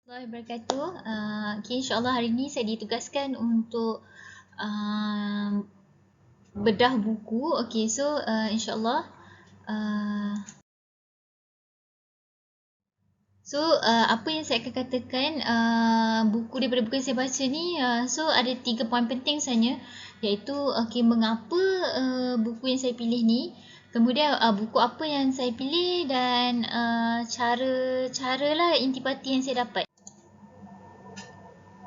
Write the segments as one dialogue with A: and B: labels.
A: Warahmatullahi wabarakatuh. Okay, InsyaAllah hari ini saya ditugaskan untuk bedah buku. Okay, so InsyaAllah uh, apa yang saya akan katakan, buku daripada buku yang saya baca ni, so ada 3 poin penting sebenarnya, iaitu okay, mengapa buku yang saya pilih ni, kemudian buku apa yang saya pilih dan cara lah intipati yang saya dapat.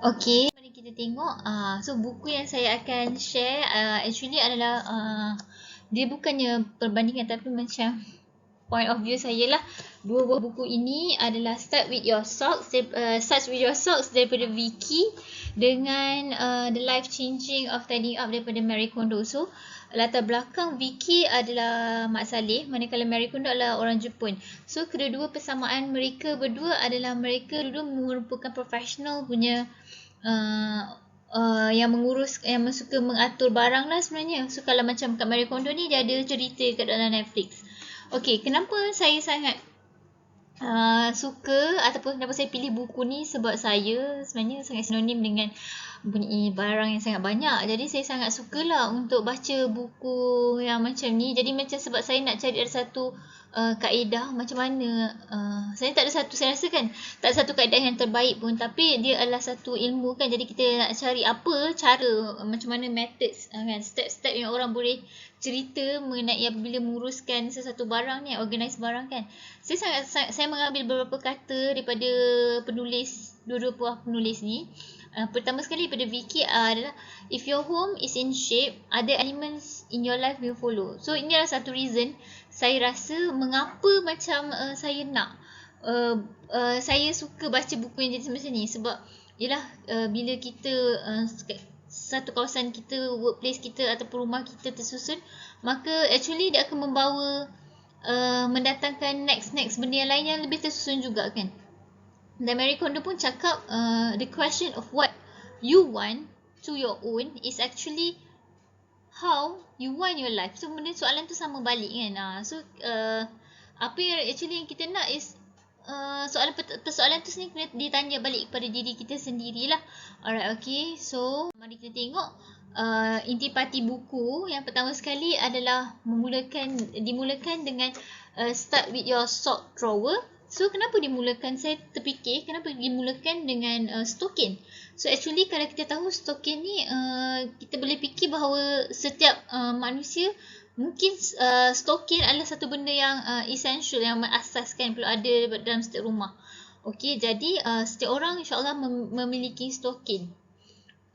A: Okay, mari kita tengok. So buku yang saya akan share actually adalah dia bukannya perbandingan tapi macam point of view saya lah. Dua buah buku ini adalah Starts with Your Socks daripada Vicky dengan The Life Changing of Tidying Up daripada Marie Kondo. So latar belakang Vicky adalah Mak Saleh, manakala Marie Kondo adalah orang Jepun. So kedua-dua persamaan mereka berdua adalah mereka dulu merupakan profesional punya yang suka mengatur barang lah sebenarnya. So kalau macam kat Marie Kondo ni dia ada cerita kat dalam Netflix. Okay, kenapa saya sangat suka ataupun kenapa saya pilih buku ni, sebab saya sebenarnya sangat sinonim dengan mempunyai barang yang sangat banyak. Jadi saya sangat sukalah untuk baca buku yang macam ni. Jadi macam sebab saya nak cari ada satu kaedah macam mana, saya tak ada satu, saya rasa kan tak ada satu kaedah yang terbaik pun, tapi dia adalah satu ilmu kan. Jadi kita nak cari apa cara, macam mana methods kan, step-step yang orang boleh cerita mengenai apabila menguruskan sesuatu barang ni, organize barang kan. Saya mengambil beberapa kata daripada penulis, dua-dua buah penulis ni. Pertama sekali daripada Vicky adalah, if your home is in shape, other elements in your life will follow. So ini adalah satu reason saya rasa mengapa macam saya nak saya suka baca buku yang jenis macam ni. Sebab yelah, bila kita satu kawasan kita, workplace kita ataupun rumah kita tersusun, maka actually dia akan membawa mendatangkan next benda yang lain yang lebih tersusun juga kan. Dan Marie Kondo pun cakap the question of what you want to your own is actually how you want your life. So benda soalan tu sama balik kan. So apa yang actually yang kita nak is persoalan tu sebenarnya kena ditanya balik kepada diri kita sendirilah. Alright, okay. So mari kita tengok intipati buku. Yang pertama sekali adalah dimulakan dengan start with your sock drawer. So kenapa dimulakan? Saya terfikir kenapa dimulakan dengan stokin. So actually kalau kita tahu stokin ni, kita boleh fikir bahawa setiap manusia mungkin stokin adalah satu benda yang essential, yang mengasaskan, perlu ada dalam setiap rumah. Okey, jadi setiap orang insyaAllah memiliki stokin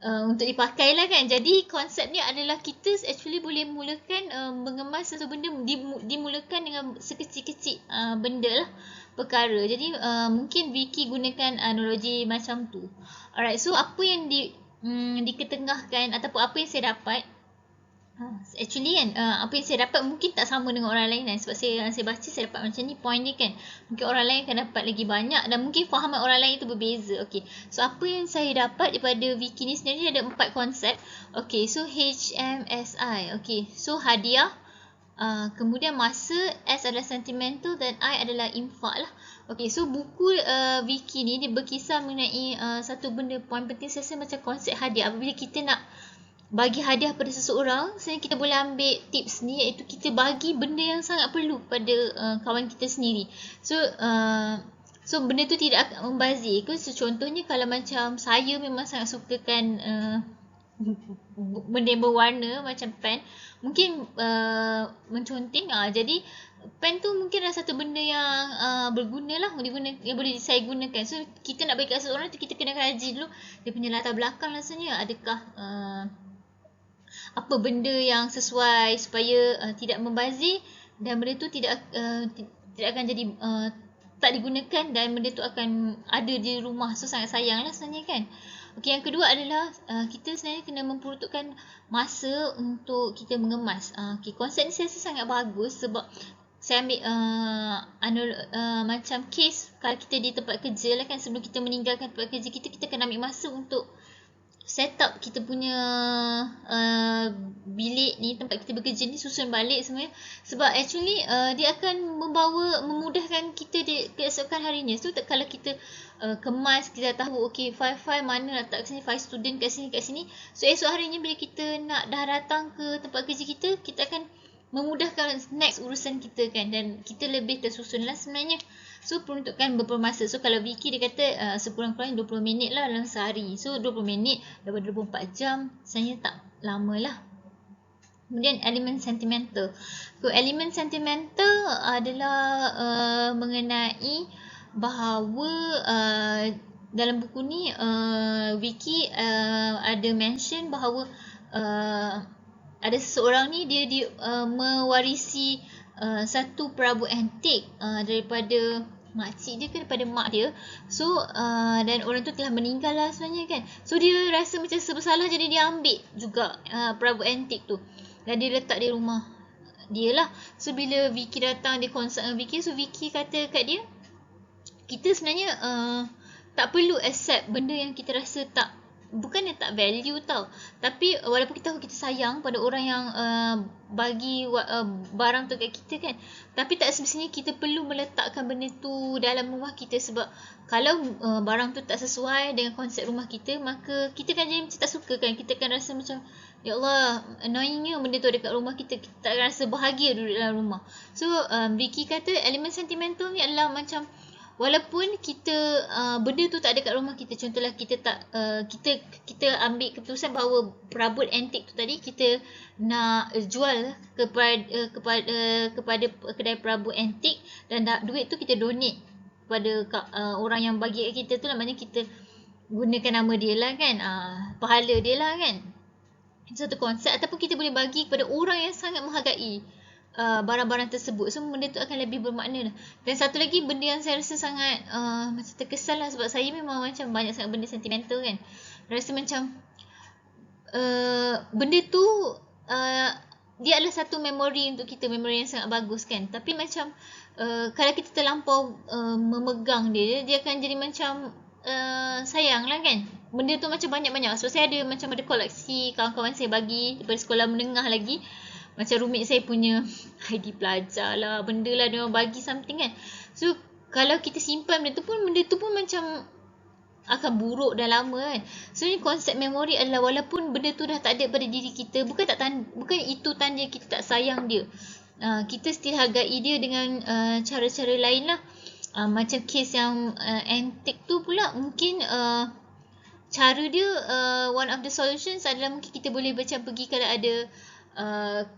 A: untuk dipakai lah kan. Jadi konsep ni adalah kita actually boleh mulakan mengemas satu benda, dimulakan dengan sekecil-kecil benda lah, perkara. Jadi mungkin Vicky gunakan analogi macam tu. Alright, so apa yang diketengahkan ataupun apa yang saya dapat, actually kan, apa yang saya dapat mungkin tak sama dengan orang lain kan. Sebab saya baca, saya dapat macam ni point dia kan. Mungkin orang lain akan dapat lagi banyak dan mungkin fahaman orang lain itu berbeza. Okay, so apa yang saya dapat daripada Vicky ni sendiri ada 4 konsep. Okay, so HMSI. Okay, so hadiah, kemudian masa, S adalah sentimental dan I adalah infak lah. Okay, so buku Vicky ni dia berkisar mengenai satu benda, poin penting saya rasa macam konsep hadiah. Apabila kita nak bagi hadiah pada seseorang, sebenarnya kita boleh ambil tips ni, iaitu kita bagi benda yang sangat perlu pada kawan kita sendiri. So benda tu tidak akan membazir. So contohnya kalau macam saya memang sangat sukakan benda yang berwarna macam pen, mungkin menconting, jadi pen tu mungkin adalah satu benda yang berguna lah, yang boleh saya gunakan. So kita nak bagi kat seseorang tu, kita kena kaji dulu dia punya latar belakang rasanya, adakah apa benda yang sesuai supaya tidak membazir dan benda tu tidak akan jadi tak digunakan dan benda tu akan ada di rumah. So sangat sayang lah sebenarnya kan. Okay, yang kedua adalah kita sebenarnya kena memperuntukkan masa untuk kita mengemas. Okay, konsep ni saya rasa sangat bagus sebab saya ambil macam case kalau kita di tempat kerja lah kan, sebelum kita meninggalkan tempat kerja kita kena ambil masa untuk set up kita punya bilik ni, tempat kita bekerja ni, susun balik semuanya. Sebab actually dia akan memudahkan kita di keesokan harinya. So kalau kita kemas, kita dah tahu okay file-file mana letak kat sini, file student kat sini. So esok harinya bila kita nak dah datang ke tempat kerja kita, kita akan memudahkan next urusan kita kan, dan kita lebih tersusun lah sebenarnya. So peruntukan beberapa masa. So kalau Vicky dia kata sekurang-kurangnya 20 minit lah dalam sehari. So 20 minit daripada 24 jam sebenarnya tak lama lah. Kemudian elemen sentimental. So elemen sentimental adalah mengenai bahawa dalam buku ni Vicky ada mention bahawa ada seseorang ni dia mewarisi satu perabot antik daripada makcik dia ke daripada mak dia. So dan orang tu telah meninggal lah sebenarnya kan. So dia rasa macam bersalah, jadi dia ambil juga perabot antik tu dan dia letak di rumah dia lah. So bila Vicky datang, dia consult dengan Vicky. So Vicky kata kat dia, kita sebenarnya tak perlu accept benda yang kita rasa bukannya tak value tau, tapi walaupun kita tahu kita sayang pada orang yang bagi barang tu kat kita kan, tapi tak semestinya kita perlu meletakkan benda tu dalam rumah kita. Sebab kalau barang tu tak sesuai dengan konsep rumah kita, maka kita kan jadi macam tak suka kan. Kita kan rasa macam, ya Allah, annoyingnya benda tu ada kat rumah kita, kita tak rasa bahagia duduk dalam rumah. So Vicky kata elemen sentimental ni adalah macam walaupun kita benda tu tak ada kat rumah kita, contohlah kita tak kita ambil keputusan bahawa perabot antik tu tadi kita nak jual kepada kedai perabot antik, dan duit tu kita donate kepada orang yang bagi kat kita tu lah, maknanya kita gunakan nama dia lah kan, pahala dia lah kan, satu konsep. Ataupun kita boleh bagi kepada orang yang sangat menghargai barang-barang tersebut. So benda tu akan lebih bermakna lah. Dan satu lagi benda yang saya rasa sangat macam terkesan lah, sebab saya memang macam banyak sangat benda sentimental kan. Rasa macam benda tu dia adalah satu memori untuk kita, memori yang sangat bagus kan. Tapi macam kalau kita terlampau memegang dia akan jadi macam sayang lah kan. Benda tu macam banyak-banyak. So saya ada macam ada koleksi kawan-kawan saya bagi daripada sekolah menengah lagi. Macam roommate saya punya ID pelajar lah, benda lah dia orang bagi something kan. So kalau kita simpan benda tu pun macam akan buruk dah lama kan. So ni konsep memori adalah walaupun benda tu dah tak ada pada diri kita, bukan itu tanda kita tak sayang dia. Kita still hargai dia dengan cara-cara lain lah. Macam kes yang antik tu pula, mungkin cara dia one of the solutions adalah mungkin kita boleh macam pergi kalau ada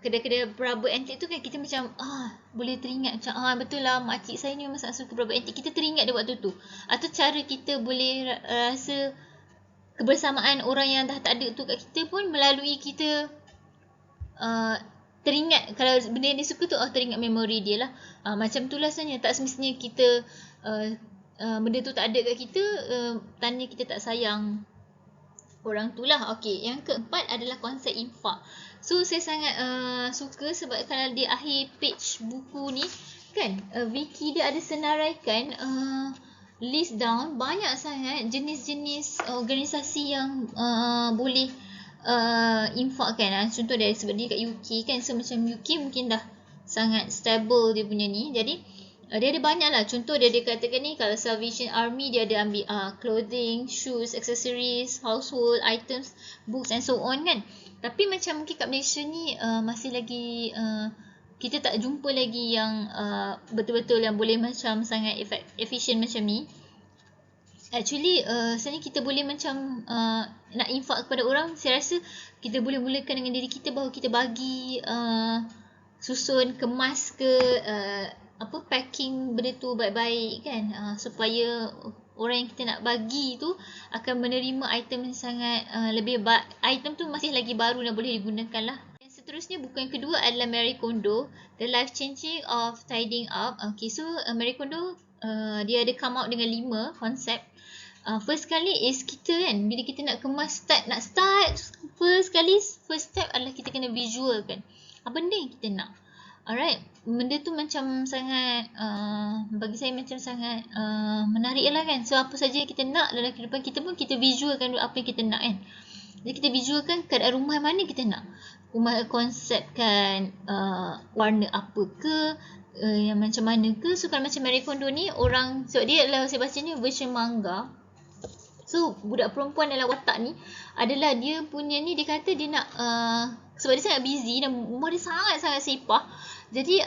A: kedai-kedai perabot antik tu kan, kita macam boleh teringat macam betul lah makcik saya ni memang sangat suka perabot antik, kita teringat dia waktu tu. Atau cara kita boleh rasa kebersamaan orang yang dah tak ada tu kat kita pun melalui kita teringat kalau benda yang dia suka tu, teringat memori dia lah. Macam tu lah sebenarnya. Tak semestinya kita benda tu tak ada kat kita tanda kita tak sayang orang tu lah. Okay, yang keempat adalah konsep infak. So saya sangat suka sebab kalau di akhir page buku ni kan, Vicky dia ada senaraikan list down banyak sangat jenis-jenis organisasi yang boleh infak kan. Contoh dari sebab dia kat UK kan, so macam UK mungkin dah sangat stable dia punya ni. Jadi dia ada banyak lah. Contoh dia katakan ni, kalau Salvation Army dia ada ambil clothing, shoes, accessories, household items, books and so on kan. Tapi macam mungkin kat Malaysia ni masih lagi kita tak jumpa lagi yang betul-betul yang boleh macam sangat efficient macam ni. Actually sebenarnya kita boleh macam nak infak kepada orang, saya rasa kita boleh mulakan dengan diri kita, bahawa kita bagi susun, kemas ke packing benda tu baik-baik kan, supaya orang yang kita nak bagi tu akan menerima item yang sangat lebih baik. Item tu masih lagi baru dan boleh digunakan lah. Yang seterusnya, buku yang kedua adalah Marie Kondo, The Life Changing of Tidying Up. Okay, so Marie Kondo dia ada come out dengan 5 konsep. First kali is kita kan, bila kita nak kemas first step adalah kita kena visualkan apa benda yang kita nak. Alright, benda tu macam sangat bagi saya macam sangat menarik lah kan. So apa saja yang kita nak dalam kehidupan kita pun kita visualkan apa yang kita nak kan. Jadi kita visualkan keadaan rumah mana kita nak. Rumah konsepkan warna apa ke, yang macam mana ke. So kalau macam Marie Kondo ni orang, sebab dia adalah saya baca ni version manga. So budak perempuan dalam watak ni adalah dia punya ni, dia kata dia nak sebab dia sangat busy dan rumah dia sangat-sangat sepah. Jadi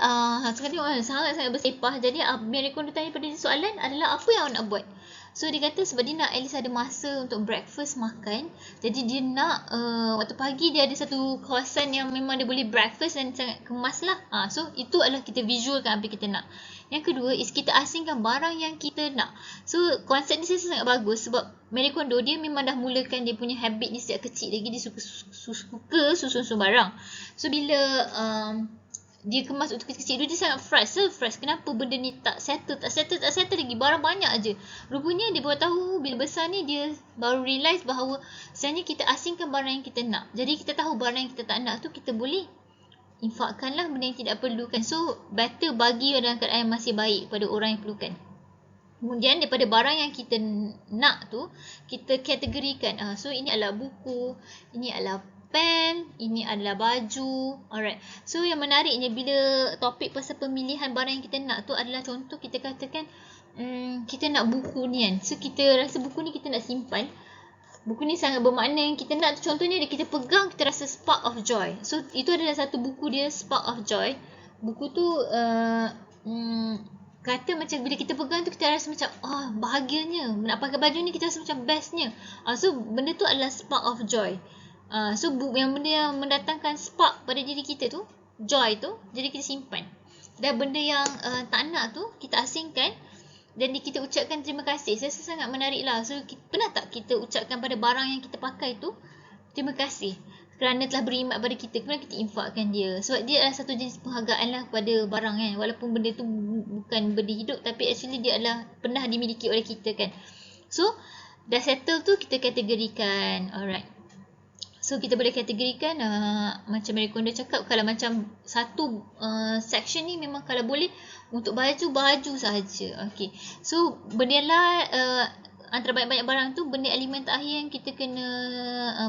A: sekarang tengok sangat-sangat bersepah. Jadi Marie Kondo tanya pada dia soalan adalah apa yang awak nak buat. So dia kata sebab dia nak at least ada masa untuk breakfast makan. Jadi dia nak waktu pagi dia ada satu kawasan yang memang dia boleh breakfast dan sangat kemas lah. So itu adalah kita visualkan apa kita nak. Yang kedua is kita asingkan barang yang kita nak. So konsep ni saya sangat bagus sebab Marie Kondo dia memang dah mulakan dia punya habit ni sejak kecil lagi. Dia suka susun barang. So bila dia kemas waktu kecil-kecil dulu, dia sangat fresh. Kenapa benda ni tak settle lagi, barang banyak aje. Rupanya dia baru tahu bila besar ni dia baru realise bahawa sebenarnya kita asingkan barang yang kita nak. Jadi kita tahu barang yang kita tak nak tu kita boleh infakkan lah benda yang tidak perlukan. So better bagi dalam keadaan yang masih baik pada orang yang perlukan. Kemudian daripada barang yang kita nak tu kita kategorikan. So ini adalah buku, ini adalah pen, ini adalah baju. Alright. So yang menariknya bila topik pasal pemilihan barang yang kita nak tu adalah contoh kita katakan kita nak buku ni kan. So kita rasa buku ni kita nak simpan. Buku ni sangat bermakna yang kita nak tu, contohnya kita pegang kita rasa spark of joy. So itu adalah satu buku dia, Spark of Joy. Buku tu kata macam bila kita pegang tu kita rasa macam bahagianya. Nak pakai baju ni kita rasa macam bestnya. So benda tu adalah spark of joy. So yang benda yang mendatangkan spark pada diri kita tu, joy tu, jadi kita simpan. Dan benda yang tak nak tu kita asingkan dan kita ucapkan terima kasih. Saya rasa sangat menarik lah. So pernah tak kita ucapkan pada barang yang kita pakai tu terima kasih kerana telah berimat pada kita, kemudian kita infakkan dia. Sebab dia adalah satu jenis penghargaan lah kepada barang kan. Walaupun benda tu bukan benda hidup tapi actually dia adalah pernah dimiliki oleh kita kan. So dah settle tu kita kategorikan. Alright. So kita boleh kategorikan macam Marie Kondo cakap, kalau macam satu section ni memang kalau boleh untuk baju sahaja. Okay. So benda lah antara banyak-banyak barang tu, benda elemen terakhir yang kita kena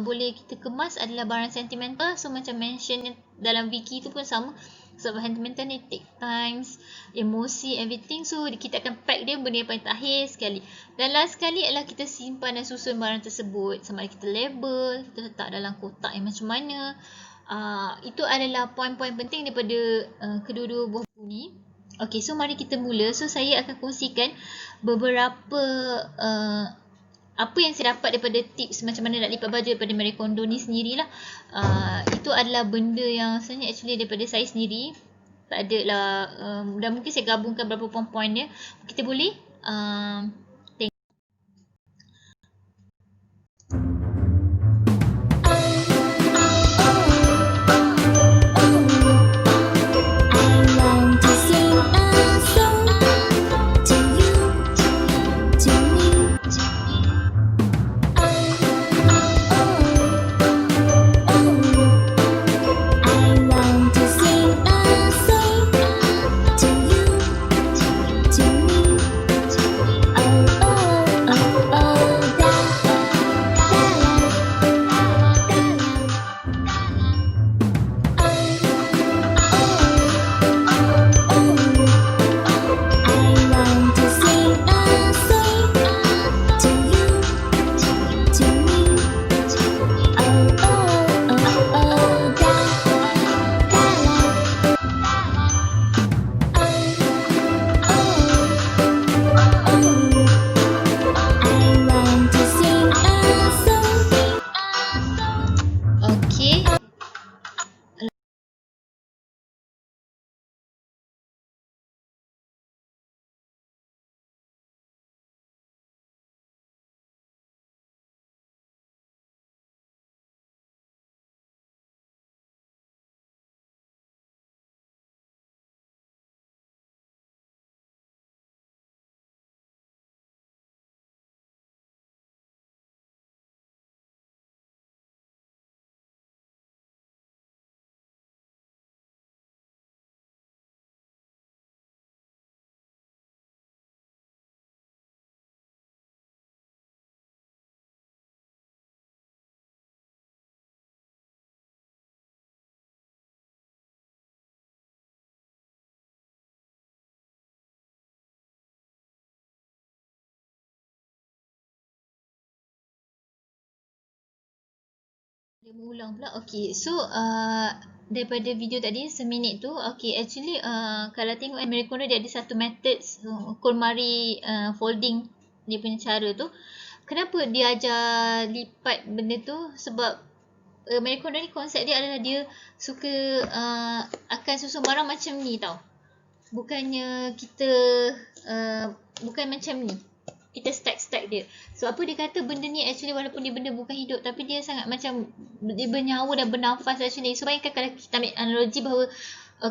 A: boleh kita kemas adalah barang sentimental. So macam mention dalam wiki tu pun sama. Sebab sentimental ni take times, emosi, everything. So kita akan pack dia benda yang paling terakhir sekali. Dan last sekali adalah kita simpan dan susun barang tersebut. Sama ada kita label, kita letak dalam kotak yang macam mana. Itu adalah poin-poin penting daripada kedua-dua buah buku ni. Okay, so mari kita mula. So saya akan kongsikan beberapa apa yang saya dapat daripada tips macam mana nak lipat baju daripada Marie Kondo ni sendirilah. Itu adalah benda yang sebenarnya actually daripada saya sendiri. Tak ada lah, dan mungkin saya gabungkan beberapa poin-poin dia. Kita boleh tengok.
B: Oh
A: Dia mengulang pula. Okay, so daripada video tadi seminit tu, okay, actually kalau tengok Marie Kondo dia ada satu method KonMari folding dia punya cara tu. Kenapa dia ajar lipat benda tu? Sebab Marie Kondo ni konsep dia adalah dia suka akan susun barang macam ni tau. Bukannya kita bukan macam ni. Kita stack dia. So apa dia kata benda ni actually walaupun dia benda bukan hidup tapi dia sangat macam dia bernyawa dan bernafas actually. So bayangkan kalau kita ambil analogi bahawa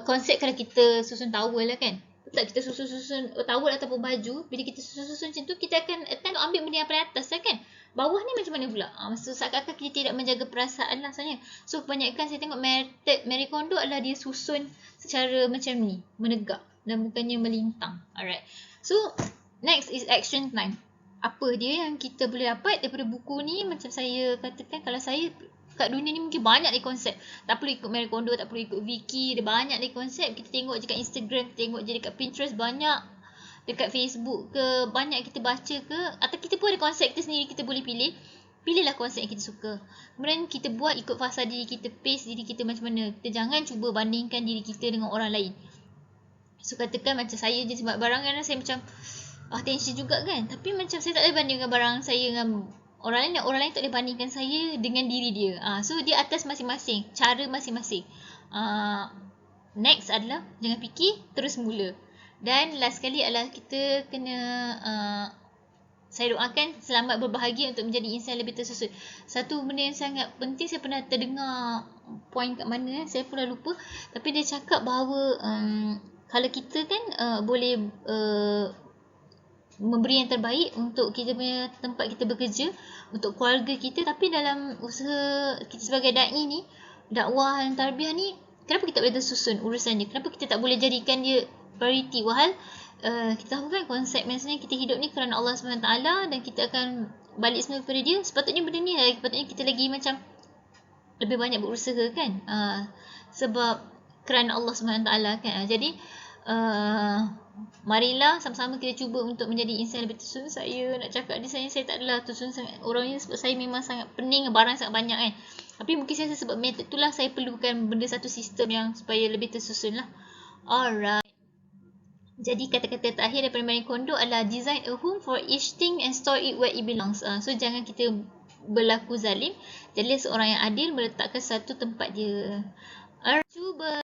A: konsep kalau kita susun towel lah kan. Tak kita susun towel ataupun baju, bila kita susun macam tu kita akan attempt ambil benda yang paling atas lah kan. Bawah ni macam mana pula? Maksud seakan-akan kita tidak menjaga perasaan lah sebenarnya. So kebanyakan saya tengok method Marie Kondo adalah dia susun secara macam ni, menegak dan bukannya melintang. Alright. So next is action time. Apa dia yang kita boleh dapat daripada buku ni? Macam saya katakan, kalau saya kat dunia ni mungkin banyak lagi konsep. Tak perlu ikut Marie Kondo, tak perlu ikut Vicky. Dia banyak lagi konsep. Kita tengok je kat Instagram, kita tengok je dekat Pinterest banyak. Dekat Facebook ke, banyak kita baca ke. Atau kita pun ada konsep kita sendiri, kita boleh pilih. Pilihlah konsep yang kita suka. Kemudian kita buat ikut fasa diri kita, pace diri kita macam mana. Kita jangan cuba bandingkan diri kita dengan orang lain. So katakan macam saya je sebab barang kan saya macam tension juga kan. Tapi macam saya tak boleh bandingkan barang saya dengan orang lain dan orang lain tak boleh bandingkan saya dengan diri dia. So dia atas masing-masing, cara masing-masing. Next adalah jangan fikir, terus mula. Dan last sekali adalah kita kena saya doakan selamat berbahagia untuk menjadi insan lebih tersusun. Satu benda yang sangat penting, saya pernah terdengar point kat mana, saya pun dah lupa. Tapi dia cakap bahawa kalau kita kan boleh memberi yang terbaik untuk kita punya tempat kita bekerja, untuk keluarga kita, tapi dalam usaha kita sebagai da'i ni, dakwah dan tarbiyah ni, kenapa kita tak boleh tersusun urusan dia? Kenapa kita tak boleh jadikan dia priority? Wahal kita tahu kan konsep maksudnya kita hidup ni kerana Allah SWT dan kita akan balik semua kepada dia. Sepatutnya benda ni sepatutnya kita lagi macam lebih banyak berusaha kan, sebab kerana Allah SWT kan. Jadi marilah sama-sama kita cuba untuk menjadi insan lebih tersusun. Saya nak cakap di saya tak adalah tersusun sangat orangnya sebab saya memang sangat pening, barang sangat banyak kan. Tapi mungkin saya sebab method tu lah saya perlukan benda satu sistem yang supaya lebih tersusun lah. Alright. Jadi kata-kata terakhir daripada Marie Kondo adalah design a home for each thing and store it where it belongs. So jangan kita berlaku zalim. Jadilah seorang yang adil, meletakkan satu tempat dia. Cuba